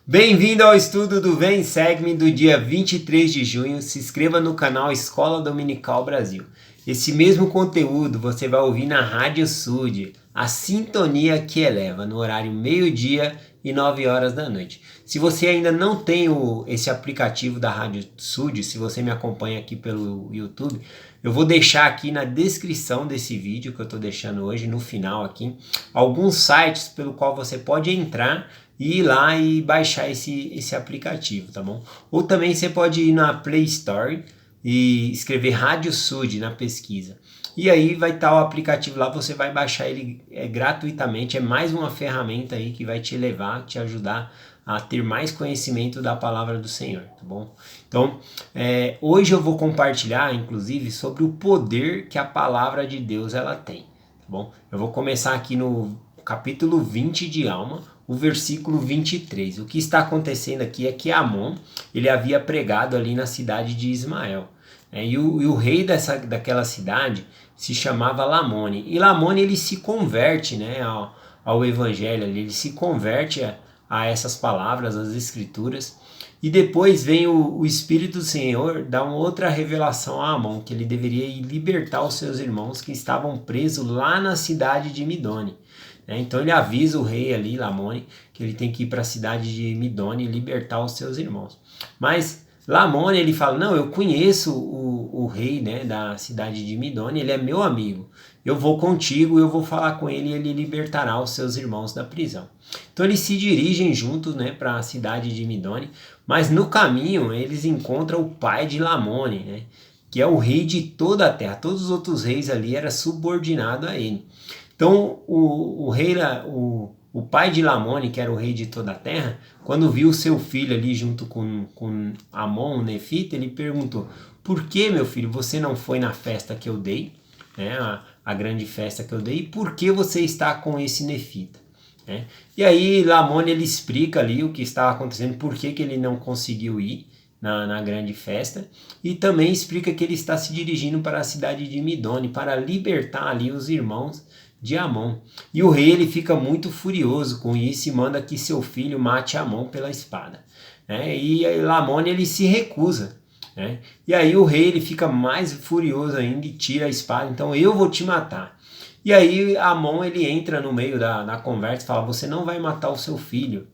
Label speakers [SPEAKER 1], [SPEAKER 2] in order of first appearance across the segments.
[SPEAKER 1] Bem-vindo ao estudo do Vem Segue-me do dia 23 de junho. Se inscreva no canal Escola Dominical Brasil. Esse mesmo conteúdo você vai ouvir na Rádio Sud, a sintonia que eleva, no horário meio-dia e 9 horas da noite. Se você ainda não tem esse aplicativo da Rádio Sud, se você me acompanha aqui pelo YouTube, eu vou deixar aqui na descrição desse vídeo que eu estou deixando hoje, no final aqui, alguns sites pelo qual você pode entrar e ir lá e baixar esse aplicativo, tá bom? Ou também você pode ir na Play Store e escrever Rádio Sud na pesquisa. E aí vai estar o aplicativo lá, você vai baixar ele gratuitamente, é mais uma ferramenta aí que vai te levar, te ajudar a ter mais conhecimento da palavra do Senhor, tá bom? Então, hoje eu vou compartilhar, inclusive, sobre o poder que a palavra de Deus ela tem, tá bom? Eu vou começar aqui no capítulo 20 de Alma, o versículo 23. O que está acontecendo aqui é que Amon, ele havia pregado ali na cidade de Ismael. E o rei daquela cidade se chamava Lamone. E Lamone ele se converte, né, ao evangelho, ele se converte a essas palavras, às escrituras. E depois vem o Espírito do Senhor dar uma outra revelação a Amon, que ele deveria ir libertar os seus irmãos que estavam presos lá na cidade de Midone. Então ele avisa o rei ali, Lamone, que ele tem que ir para a cidade de Midone e libertar os seus irmãos. Mas Lamone ele fala, não, eu conheço o rei, né, da cidade de Midone, ele é meu amigo. Eu vou contigo, eu vou falar com ele e ele libertará os seus irmãos da prisão. Então eles se dirigem juntos, né, para a cidade de Midone, mas no caminho eles encontram o pai de Lamone, né, que é o rei de toda a terra. Todos os outros reis ali eram subordinados a ele. Então o pai de Lamone, que era o rei de toda a terra, quando viu seu filho ali junto com Amon, o Nefita, ele perguntou, por que, meu filho, você não foi na festa que eu dei, né, a grande festa que eu dei, e por que você está com esse Nefita? E aí Lamone ele explica ali o que estava acontecendo, por que ele não conseguiu ir na grande festa, e também explica que ele está se dirigindo para a cidade de Midone para libertar ali os irmãos de Amon. E o rei ele fica muito furioso com isso e manda que seu filho mate Amon pela espada. E Lamone ele se recusa. E aí o rei ele fica mais furioso ainda e tira a espada, então eu vou te matar. E aí Amon ele entra no meio da conversa e fala, você não vai matar o seu filho,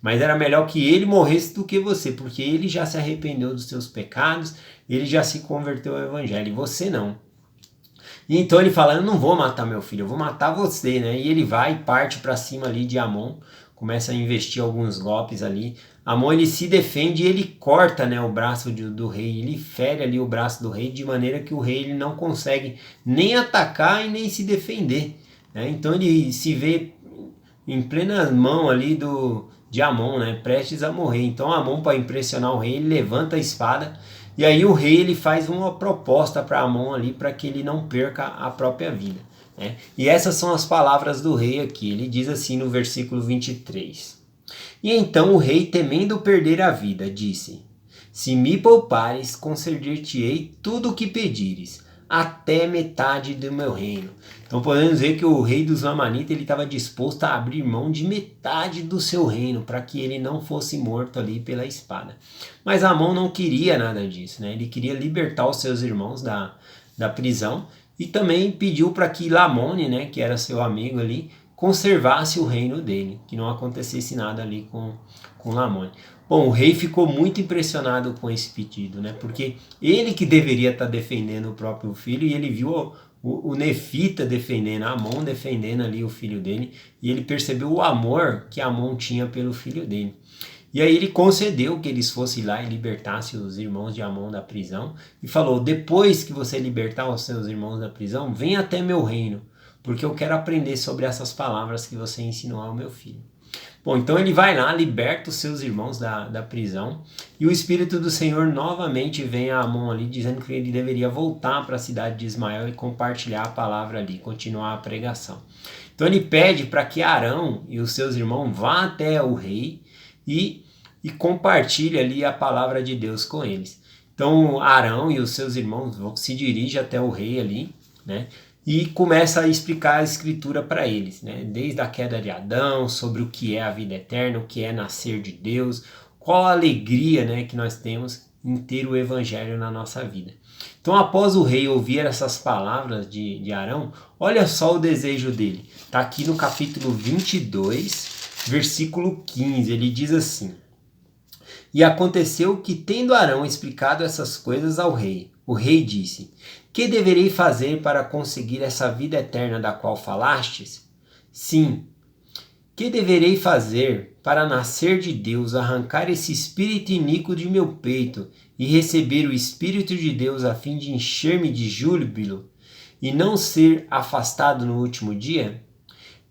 [SPEAKER 1] mas era melhor que ele morresse do que você, porque ele já se arrependeu dos seus pecados, ele já se converteu ao evangelho, e você não. E então ele fala, eu não vou matar meu filho, eu vou matar você, né? E ele vai e parte para cima ali de Amon, começa a investir alguns golpes ali. Amon ele se defende e ele corta, né, o braço do rei, ele fere ali o braço do rei de maneira que o rei ele não consegue nem atacar e nem se defender. Então ele se vê em plena mão ali de Amon, né, prestes a morrer. Então Amon, para impressionar o rei, ele levanta a espada. E aí o rei ele faz uma proposta para Amon ali para que ele não perca a própria vida. E essas são as palavras do rei aqui. Ele diz assim no versículo 23. E então o rei, temendo perder a vida, disse, se me poupares, conceder-te-ei tudo o que pedires, até metade do meu reino. Então podemos dizer que o rei dos Lamanitas ele estava disposto a abrir mão de metade do seu reino para que ele não fosse morto ali pela espada. Mas Amon não queria nada disso, ele queria libertar os seus irmãos da prisão e também pediu para que Lamone, que era seu amigo ali, conservasse o reino dele, que não acontecesse nada ali com Lamone. Bom, o rei ficou muito impressionado com esse pedido, porque ele que deveria estar defendendo o próprio filho e ele viu o Nefita defendendo, Amon defendendo ali o filho dele, e ele percebeu o amor que Amon tinha pelo filho dele. E aí ele concedeu que eles fossem lá e libertassem os irmãos de Amon da prisão, e falou, depois que você libertar os seus irmãos da prisão, vem até meu reino, porque eu quero aprender sobre essas palavras que você ensinou ao meu filho. Bom, então ele vai lá, liberta os seus irmãos da prisão, e o Espírito do Senhor novamente vem a Amon ali, dizendo que ele deveria voltar para a cidade de Ismael e compartilhar a palavra ali, continuar a pregação. Então ele pede para que Arão e os seus irmãos vá até o rei e compartilhe ali a palavra de Deus com eles. Então Arão e os seus irmãos se dirigem até o rei ali, e começa a explicar a escritura para eles, né? Desde a queda de Adão, sobre o que é a vida eterna, o que é nascer de Deus, qual a alegria, né, que nós temos em ter o evangelho na nossa vida. Então, após o rei ouvir essas palavras de Arão, olha só o desejo dele. Está aqui no capítulo 22, versículo 15, ele diz assim: E aconteceu que, tendo Arão explicado essas coisas ao rei, o rei disse: Que deverei fazer para conseguir essa vida eterna da qual falastes? Sim, que deverei fazer para nascer de Deus, arrancar esse espírito iníquo de meu peito e receber o Espírito de Deus a fim de encher-me de júbilo e não ser afastado no último dia?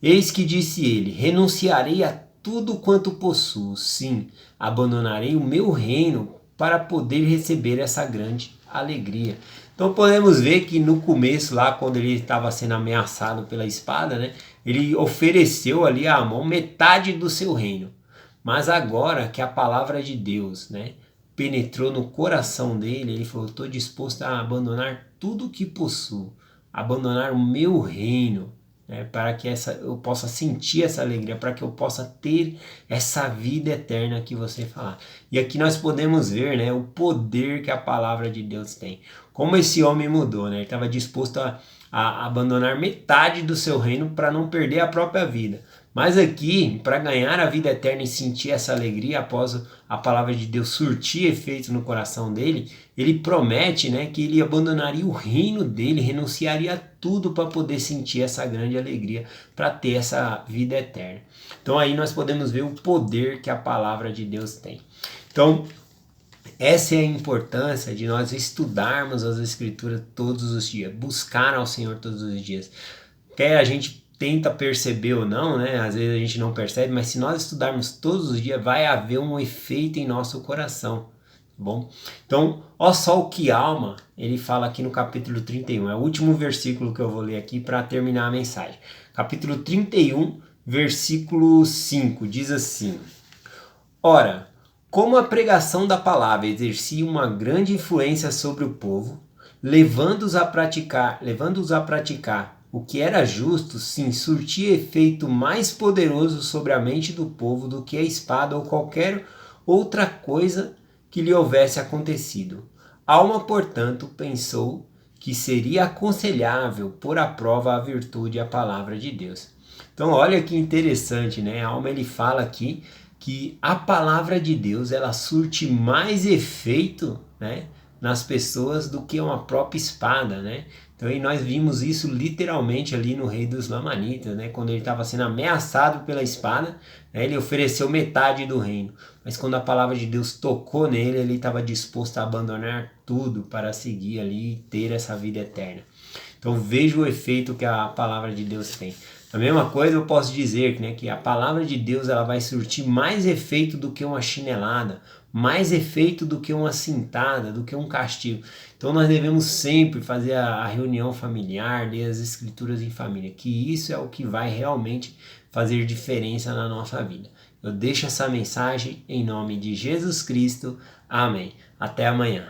[SPEAKER 1] Eis que disse ele: Renunciarei a tudo quanto possuo, sim, abandonarei o meu reino para poder receber essa grande alegria. Então podemos ver que no começo, lá quando ele estava sendo ameaçado pela espada, né, ele ofereceu ali a Amon metade do seu reino. Mas agora que a palavra de Deus, né, penetrou no coração dele, ele falou: estou disposto a abandonar tudo o que possuo, abandonar o meu reino, né, para que eu possa sentir essa alegria, para que eu possa ter essa vida eterna que você falar. E aqui nós podemos ver, né, o poder que a palavra de Deus tem. Como esse homem mudou, né? Ele estava disposto a abandonar metade do seu reino para não perder a própria vida. Mas aqui, para ganhar a vida eterna e sentir essa alegria após a palavra de Deus surtir efeito no coração dele, ele promete, né, que ele abandonaria o reino dele, renunciaria a tudo para poder sentir essa grande alegria, para ter essa vida eterna. Então aí nós podemos ver o poder que a palavra de Deus tem. Então, essa é a importância de nós estudarmos as Escrituras todos os dias, buscar ao Senhor todos os dias. Quer a gente tenta perceber ou não, né? Às vezes a gente não percebe, mas se nós estudarmos todos os dias, vai haver um efeito em nosso coração, tá bom? Então, ó só o que alma, ele fala aqui no capítulo 31, é o último versículo que eu vou ler aqui para terminar a mensagem. Capítulo 31, versículo 5, diz assim: Ora, como a pregação da palavra exercia uma grande influência sobre o povo, levando-os a praticar o que era justo, sim, surtia efeito mais poderoso sobre a mente do povo do que a espada ou qualquer outra coisa que lhe houvesse acontecido. Alma, portanto, pensou que seria aconselhável pôr à prova a virtude e a palavra de Deus. Então, olha que interessante, né? A Alma, ele fala aqui que a palavra de Deus, ela surte mais efeito, né, nas pessoas do que uma própria espada, né? Então aí nós vimos isso literalmente ali no rei dos Lamanitas, né? Quando ele estava sendo ameaçado pela espada, né, ele ofereceu metade do reino. Mas quando a palavra de Deus tocou nele, ele estava disposto a abandonar tudo para seguir ali e ter essa vida eterna. Então veja o efeito que a palavra de Deus tem. A mesma coisa eu posso dizer, né, que a palavra de Deus ela vai surtir mais efeito do que uma chinelada, mais efeito do que uma cintada, do que um castigo. Então nós devemos sempre fazer a reunião familiar, ler as escrituras em família, que isso é o que vai realmente fazer diferença na nossa vida. Eu deixo essa mensagem em nome de Jesus Cristo. Amém. Até amanhã.